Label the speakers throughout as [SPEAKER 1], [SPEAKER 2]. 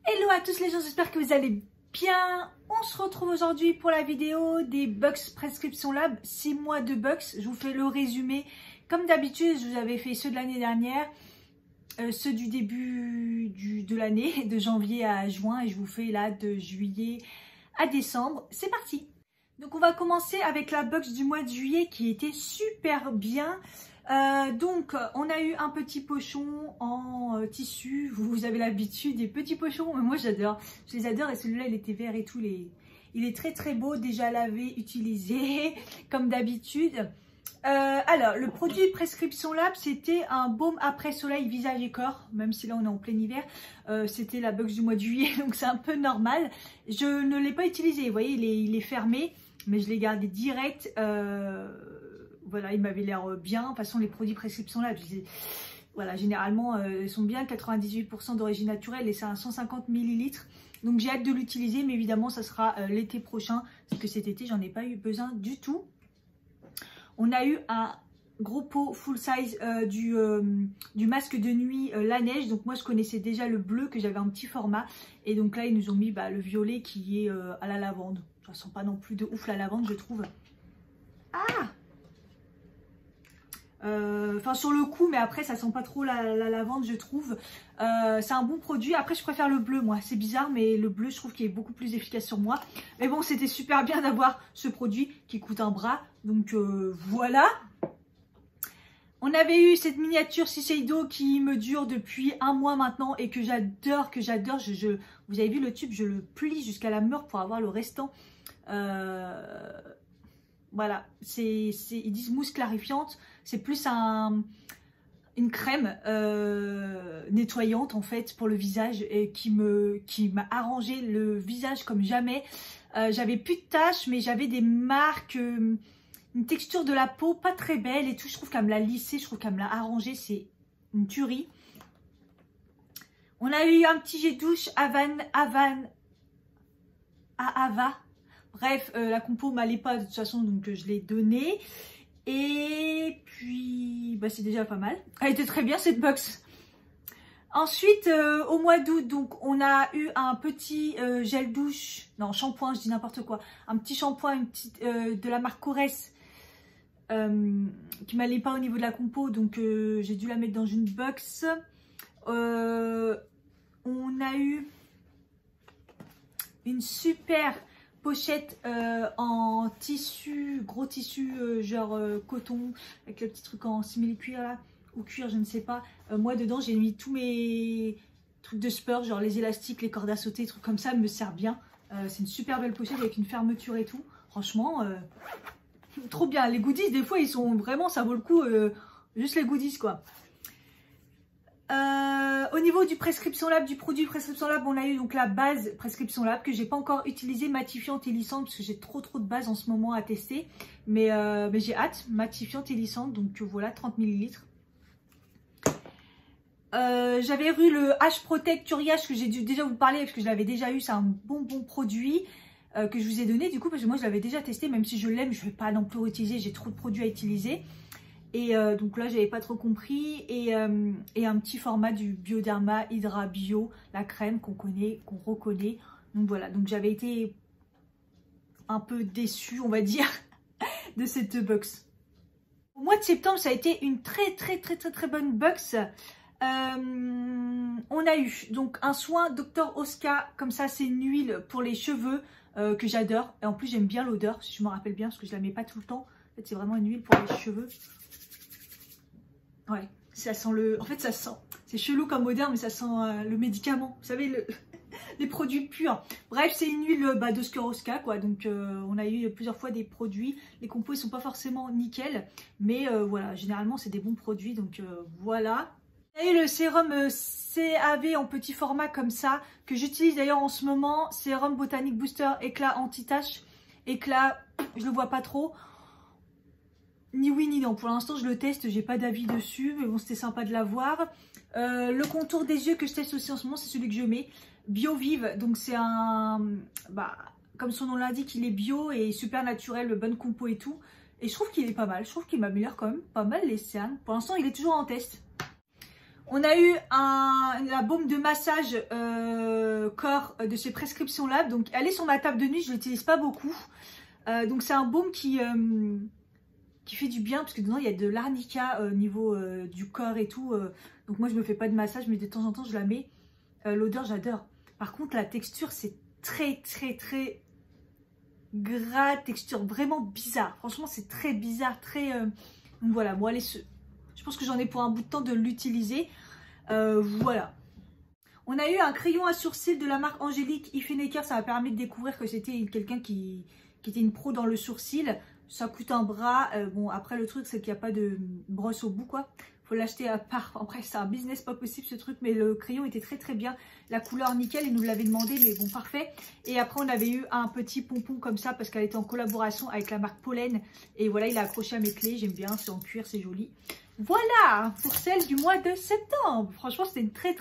[SPEAKER 1] Hello à tous les gens, j'espère que vous allez bien. On se retrouve aujourd'hui pour la vidéo des Bucks Prescription Lab, 6 mois de Bucks. Je vous fais le résumé. Comme d'habitude, je vous avais fait ceux de l'année dernière, ceux du début de l'année, de janvier à juin, et je vous fais là de juillet à décembre. C'est parti. Donc on va commencer avec la Bucks du mois de juillet qui était super bien. Donc on a eu un petit pochon en tissu, vous avez l'habitude des petits pochons, mais moi j'adore, je les adore, et celui-là il était vert et tout, il est très très beau, déjà lavé, utilisé comme d'habitude. Alors le produit Prescription Lab, c'était un baume après soleil visage et corps, même si là on est en plein hiver. C'était la Bucks du mois de juillet, donc c'est un peu normal. Je ne l'ai pas utilisé, vous voyez il est fermé, mais je l'ai gardé direct. Voilà, il m'avait l'air bien. De toute façon, les produits Prescription Lab, voilà, généralement, ils sont bien, 98% d'origine naturelle, et c'est un 150 ml. Donc, j'ai hâte de l'utiliser, mais évidemment, ça sera l'été prochain, parce que cet été, j'en ai pas eu besoin du tout. On a eu un gros pot full size du masque de nuit La Neige. Donc, moi, je connaissais déjà le bleu, que j'avais un petit format. Et donc là, ils nous ont mis le violet qui est à la lavande. Ça sent pas non plus de ouf la lavande, je trouve. Ah! Enfin sur le coup, mais après ça sent pas trop la lavande, je trouve. C'est un bon produit. Après je préfère le bleu, moi, c'est bizarre, mais le bleu je trouve qu'il est beaucoup plus efficace sur moi. Mais bon, c'était super bien d'avoir ce produit qui coûte un bras, donc voilà. On avait eu cette miniature Shiseido qui me dure depuis un mois maintenant et que j'adore, vous avez vu le tube, je le plie jusqu'à la meurtre pour avoir le restant. Voilà, ils disent mousse clarifiante, c'est plus une crème nettoyante en fait pour le visage, et qui m'a arrangé le visage comme jamais. J'avais plus de taches, mais j'avais des marques, une texture de la peau pas très belle et tout. Je trouve qu'elle me l'a lissé, je trouve qu'elle me l'a arrangé, c'est une tuerie. On a eu un petit jet douche Ava. Bref, la compo m'allait pas de toute façon, donc je l'ai donnée. Et puis, c'est déjà pas mal. Elle était très bien cette box. Ensuite, au mois d'août, donc on a eu un petit gel douche, non shampoing, je dis n'importe quoi. Un petit shampoing, de la marque Corès, qui m'allait pas au niveau de la compo, donc j'ai dû la mettre dans une box. On a eu une super pochette en tissu, gros tissu, genre coton, avec le petit truc en simili-cuir là, ou cuir, je ne sais pas. Moi dedans j'ai mis tous mes trucs de sport, genre les élastiques, les cordes à sauter, trucs comme ça, me sert bien. C'est une super belle pochette avec une fermeture et tout. Franchement, trop bien. Les goodies, des fois ils sont vraiment, ça vaut le coup, juste les goodies quoi. Au niveau du Prescription Lab, du produit Prescription Lab, on a eu donc la base Prescription Lab que j'ai pas encore utilisée, matifiante et lissante, parce que j'ai trop de bases en ce moment à tester, mais j'ai hâte, matifiante et lissante, donc voilà, 30 ml. J'avais eu le H Protect Uriage que j'ai dû déjà vous parler parce que je l'avais déjà eu, c'est un bon produit que je vous ai donné du coup, parce que moi je l'avais déjà testé, même si je l'aime, je vais pas non plus réutiliser, j'ai trop de produits à utiliser. Et donc là, j'avais pas trop compris. Et un petit format du Bioderma Hydra Bio, la crème qu'on connaît, qu'on reconnaît. Donc voilà, donc j'avais été un peu déçue, on va dire, de cette box. Au mois de septembre, ça a été une très bonne box. On a eu donc un soin Dr Oscar, comme ça, c'est une huile pour les cheveux que j'adore. Et en plus, j'aime bien l'odeur, si je me rappelle bien, parce que je la mets pas tout le temps. En fait, c'est vraiment une huile pour les cheveux. Ouais, ça sent le... En fait, ça sent... C'est chelou comme odeur, mais ça sent le médicament. Vous savez, les produits purs. Bref, c'est une huile d'Oscar, quoi. Donc, on a eu plusieurs fois des produits. Les compos, ils sont pas forcément nickel. Mais voilà, généralement, c'est des bons produits. Donc, voilà. On a eu le sérum CAV en petit format comme ça, que j'utilise d'ailleurs en ce moment. Sérum Botanic Booster éclat anti-tache. Éclat, je le vois pas trop. Ni oui ni non, pour l'instant je le teste, j'ai pas d'avis dessus, mais bon c'était sympa de l'avoir. Le contour des yeux que je teste aussi en ce moment, c'est celui que je mets, BioVive, donc c'est un, comme son nom l'indique, il est bio et super naturel, bonne compo et tout, et je trouve qu'il est pas mal, je trouve qu'il m'améliore quand même pas mal les cernes. Pour l'instant il est toujours en test. On a eu la baume de massage corps de chez Prescription Lab. Donc elle est sur ma table de nuit, je l'utilise pas beaucoup. Donc c'est un baume qui fait du bien parce que dedans il y a de l'arnica au niveau du corps et tout. Donc moi je me fais pas de massage mais de temps en temps je la mets. L'odeur j'adore. Par contre la texture c'est très gras, texture vraiment bizarre. Franchement c'est très bizarre, très... Donc voilà, bon allez, je pense que j'en ai pour un bout de temps de l'utiliser. Voilà. On a eu un crayon à sourcils de la marque Angélique Ifenecker. Ça m'a permis de découvrir que c'était quelqu'un qui était une pro dans le sourcil. Ça coûte un bras. Bon, après, le truc, c'est qu'il n'y a pas de brosse au bout, quoi. Faut l'acheter à part. Après, c'est un business pas possible, ce truc. Mais le crayon était très bien. La couleur nickel, il nous l'avait demandé, mais bon, parfait. Et après, on avait eu un petit pompon comme ça parce qu'elle était en collaboration avec la marque Pollen. Et voilà, il a accroché à mes clés. J'aime bien, c'est en cuir, c'est joli. Voilà pour celle du mois de septembre. Franchement, c'était une très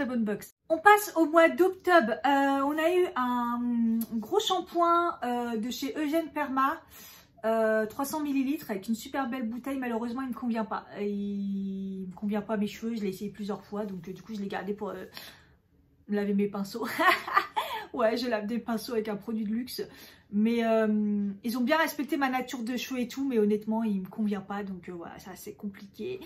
[SPEAKER 1] bonne box. On passe au mois d'octobre. On a eu un gros shampoing de chez Eugène Perma. 300 ml avec une super belle bouteille. Malheureusement, il ne me convient pas. Il me convient pas à mes cheveux. Je l'ai essayé plusieurs fois. Donc, du coup, je l'ai gardé pour laver mes pinceaux. Ouais, je lave des pinceaux avec un produit de luxe. Mais ils ont bien respecté ma nature de cheveux et tout. Mais honnêtement, il ne me convient pas. Donc voilà, c'est assez compliqué.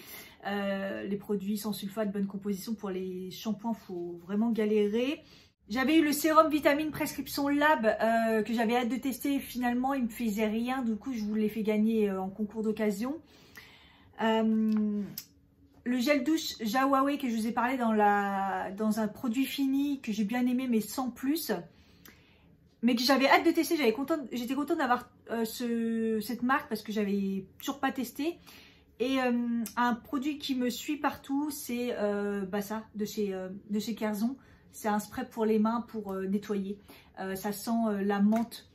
[SPEAKER 1] Les produits sans sulfate, bonne composition. Pour les shampoings, il faut vraiment galérer. J'avais eu le sérum vitamine Prescription Lab que j'avais hâte de tester. Finalement, il ne me faisait rien. Du coup, je vous l'ai fait gagner en concours d'occasion. Le gel douche Huawei que je vous ai parlé dans un produit fini que j'ai bien aimé mais sans plus. Mais que j'avais hâte de tester. J'étais contente d'avoir cette marque parce que j'avais toujours pas testé. Et un produit qui me suit partout, c'est ça, de chez Kerzon. C'est un spray pour les mains pour nettoyer. Ça sent la menthe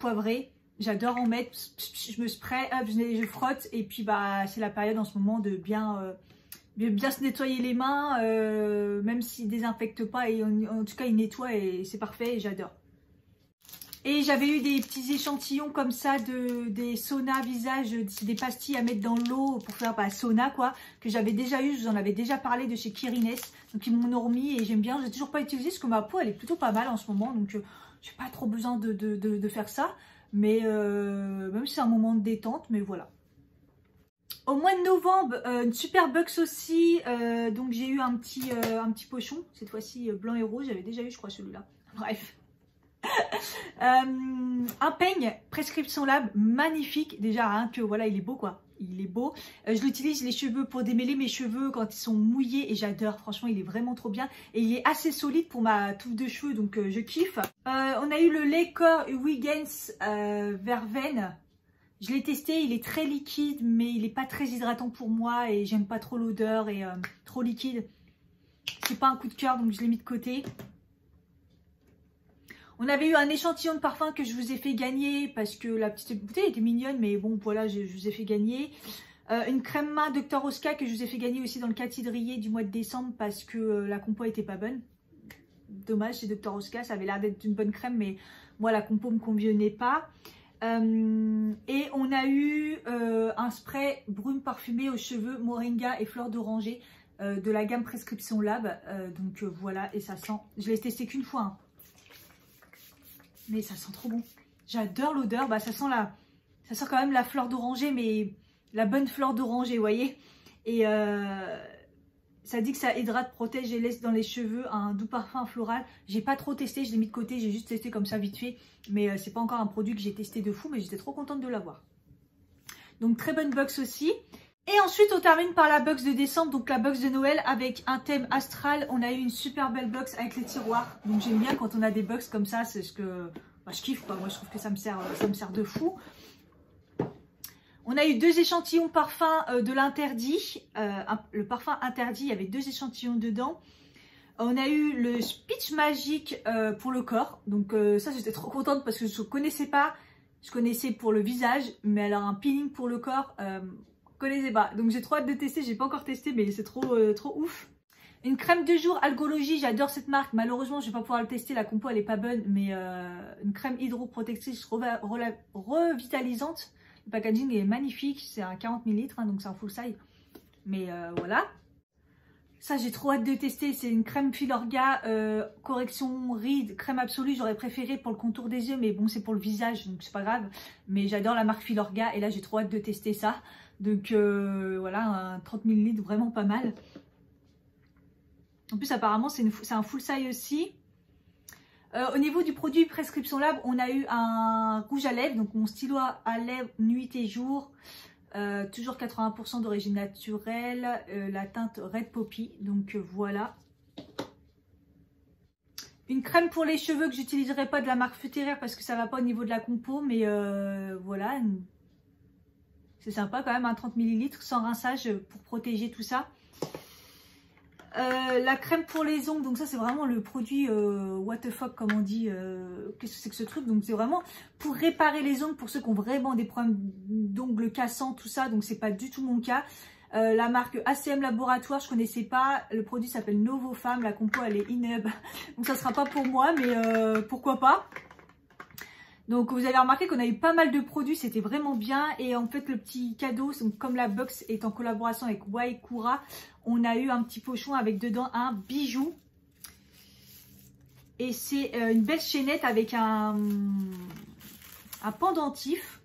[SPEAKER 1] poivrée. J'adore en mettre. Je me spray, hop, je frotte. Et puis c'est la période en ce moment de bien se nettoyer les mains. Même s'il ne désinfecte pas. Et en tout cas, il nettoie et c'est parfait. Et j'adore. Et j'avais eu des petits échantillons comme ça des saunas visage, des pastilles à mettre dans l'eau pour faire sauna quoi, que j'avais déjà eu, je vous en avais déjà parlé de chez Kirines. Donc ils m'en ont remis et j'aime bien, j'ai toujours pas utilisé parce que ma peau elle est plutôt pas mal en ce moment, donc j'ai pas trop besoin de faire ça. Mais même si c'est un moment de détente, mais voilà. Au mois de novembre, une super box aussi, donc j'ai eu un petit pochon, cette fois-ci blanc et rose, j'avais déjà eu je crois celui-là, bref. Un peigne Prescription Lab magnifique déjà hein, que voilà il est beau quoi, il est beau. Je l'utilise les cheveux pour démêler mes cheveux quand ils sont mouillés et j'adore, franchement il est vraiment trop bien et il est assez solide pour ma touffe de cheveux donc je kiffe. On a eu le lait corps Huygens verveine. Je l'ai testé, il est très liquide mais il est pas très hydratant pour moi et j'aime pas trop l'odeur et trop liquide, c'est pas un coup de cœur donc je l'ai mis de côté. On avait eu un échantillon de parfum que je vous ai fait gagner parce que la petite bouteille était mignonne, mais bon, voilà, je vous ai fait gagner. Une crème main Dr. Oscar que je vous ai fait gagner aussi dans le 4 cydrier du mois de décembre parce que la compo était pas bonne. Dommage, c'est Dr. Oscar, ça avait l'air d'être une bonne crème, mais moi, la compo me convenait pas. Et on a eu un spray brume parfumé aux cheveux Moringa et fleur d'oranger de la gamme Prescription Lab. Donc voilà, et ça sent, je l'ai testé qu'une fois, hein. Mais ça sent trop bon. J'adore l'odeur. Ça sent quand même la fleur d'oranger, mais la bonne fleur d'oranger, vous voyez. Et ça dit que ça hydrate, protège et laisse dans les cheveux un doux parfum floral. J'ai pas trop testé, je l'ai mis de côté, j'ai juste testé comme ça vite fait. Mais c'est pas encore un produit que j'ai testé de fou, mais j'étais trop contente de l'avoir. Donc très bonne box aussi. Et ensuite on termine par la box de décembre, donc la box de Noël avec un thème astral. On a eu une super belle box avec les tiroirs. Donc j'aime bien quand on a des box comme ça, c'est ce que je kiffe quoi. Moi je trouve que ça me sert de fou. On a eu 2 échantillons parfums de l'interdit. Le parfum interdit, il y avait 2 échantillons dedans. On a eu le Speech Magique pour le corps. Donc ça j'étais trop contente parce que je ne connaissais pas. Je connaissais pour le visage, mais alors un peeling pour le corps... connaissais pas, donc j'ai trop hâte de tester, j'ai pas encore testé mais c'est trop ouf. Une crème de jour Algologie, j'adore cette marque, malheureusement je vais pas pouvoir le tester, la compo elle est pas bonne, mais une crème hydroprotectrice revitalisante, le packaging est magnifique, c'est un 40 ml hein, donc c'est un full size, mais voilà. Ça, j'ai trop hâte de tester. C'est une crème Filorga correction ride, crème absolue. J'aurais préféré pour le contour des yeux, mais bon, c'est pour le visage, donc c'est pas grave. Mais j'adore la marque Filorga et là, j'ai trop hâte de tester ça. Donc voilà, un 30 ml, vraiment pas mal. En plus, apparemment, c'est un full size aussi. Au niveau du produit Prescription Lab, on a eu un rouge à lèvres, donc mon stylo à lèvres nuit et jour. Toujours 80% d'origine naturelle, la teinte Red Poppy, donc voilà. Une crème pour les cheveux que j'utiliserai pas de la marque Futéraire parce que ça va pas au niveau de la compo, mais voilà. C'est sympa quand même, un 30 ml sans rinçage pour protéger tout ça. La crème pour les ongles, donc ça c'est vraiment le produit what the fuck comme on dit, qu'est-ce que c'est que ce truc, donc c'est vraiment pour réparer les ongles pour ceux qui ont vraiment des problèmes d'ongles cassants, tout ça, donc c'est pas du tout mon cas. La marque ACM Laboratoire, je connaissais pas, le produit s'appelle Novo Femme, la compo elle est ineb, donc ça sera pas pour moi, mais pourquoi pas. Donc vous avez remarqué qu'on a eu pas mal de produits, c'était vraiment bien. Et en fait le petit cadeau, comme la box est en collaboration avec Waikura, on a eu un petit pochon avec dedans un bijou. Et c'est une belle chaînette avec un pendentif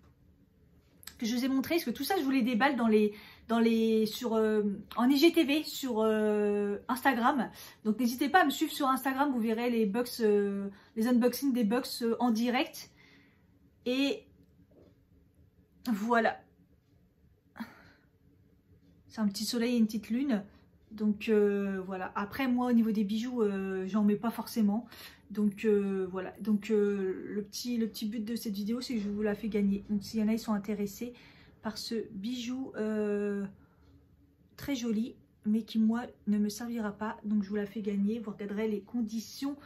[SPEAKER 1] que je vous ai montré. Parce que tout ça je vous les déballe en IGTV sur Instagram. Donc n'hésitez pas à me suivre sur Instagram, vous verrez les box, les unboxings des box en direct. Et voilà, c'est un petit soleil et une petite lune, donc voilà. Après moi au niveau des bijoux j'en mets pas forcément, donc voilà. Donc le petit but de cette vidéo c'est que je vous la fais gagner. Donc s'il y en a qui sont intéressés par ce bijou très joli mais qui moi ne me servira pas, donc je vous la fais gagner. Vous regarderez les conditions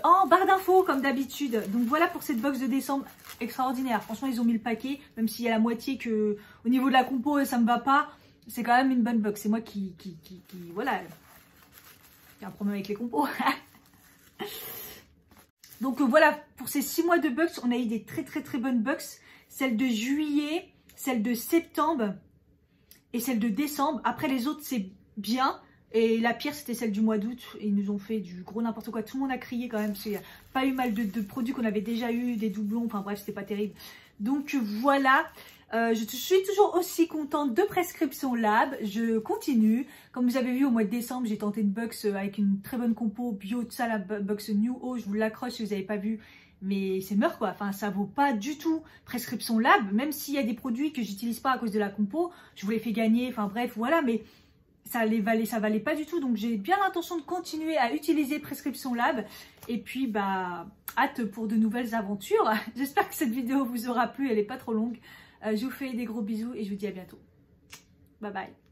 [SPEAKER 1] en barre d'infos comme d'habitude. Donc voilà pour cette box de décembre, extraordinaire. Franchement ils ont mis le paquet, même s'il y a la moitié que au niveau de la compo ça me va pas, c'est quand même une bonne box. C'est moi qui voilà, il y a un problème avec les compos. Donc voilà, pour ces 6 mois de box, on a eu des très bonnes box. Celle de juillet, celle de septembre et celle de décembre. Après les autres c'est bien. Et la pire c'était celle du mois d'août, ils nous ont fait du gros n'importe quoi, tout le monde a crié quand même, parce qu'il n'y a pas eu mal de produits qu'on avait déjà eu, des doublons, enfin bref c'était pas terrible. Donc voilà, je suis toujours aussi contente de Prescription Lab, je continue. Comme vous avez vu au mois de décembre j'ai tenté une box avec une très bonne compo bio, tout ça, la box New Haut, je vous l'accroche si vous n'avez pas vu. Mais c'est meurs quoi, enfin ça vaut pas du tout Prescription Lab, même s'il y a des produits que j'utilise pas à cause de la compo, je vous les fais gagner, enfin bref voilà, mais ça valait pas du tout. Donc j'ai bien l'intention de continuer à utiliser Prescription Lab. Et puis bah hâte pour de nouvelles aventures. J'espère que cette vidéo vous aura plu, elle est pas trop longue. Je vous fais des gros bisous et je vous dis à bientôt. Bye bye.